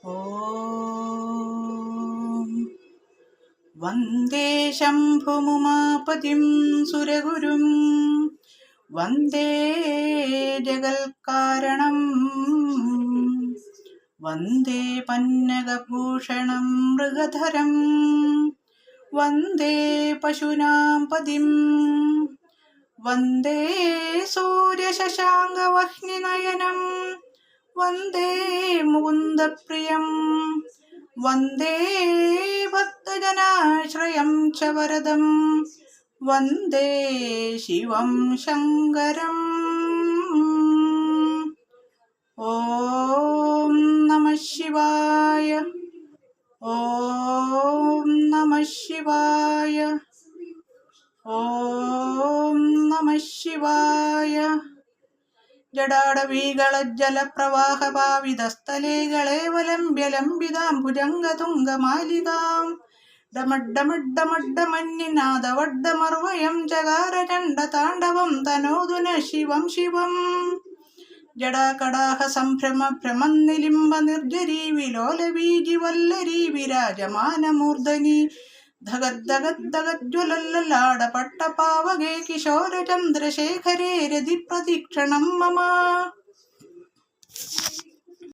ഓം വന്ദേ ശംഭുമുമാപതിം സുരഗുരും വന്ദേ ജഗൽക്കാരണം വന്ദേ പന്നഗഭൂഷണം മൃഗധരം വന്ദേ പശൂനാം പതിം വന്ദേ സൂര്യശശാങ്കവഹ്നിനയനം വന്ദേ മുകുന്ദപ്രിയം വന്ദേ ഭക്തജനാശ്രയം ച വരദം വന്ദേ ശിവം ശങ്കരം. ഓം നമഃ ശിവായ. ഓം നമഃ ശിവായ. ഓം നമഃ ശിവായ. ജടാടവീകളജ്ജലപ്രവാഹപാവിതസ്ഥലേകളേവലംബ്യലംബിതാംബുജംഗതുംഗമാലികാം ഡമഡ്ഡമഡ്ഡമഡ്ഡമഞ്ഞിനാദവഡ്ഡമർവയം ചകാരചണ്ഡതാണ്ഡവം തനോതുന ശിവം ശിവം. ജടാകടാഹ സംഭ്രമ ഭ്രമന്നിലിംബ നിർജരീ വിലോലവീജി വല്ലരീ വിരാജമാനമൂർധനി ധഗദ്ധഗദ്ധഗജ്വലല്ലലാട പട്ടപാവകേ കിശോരചന്ദ്രശേഖരേ രതി പ്രദീക്ഷണം മമ.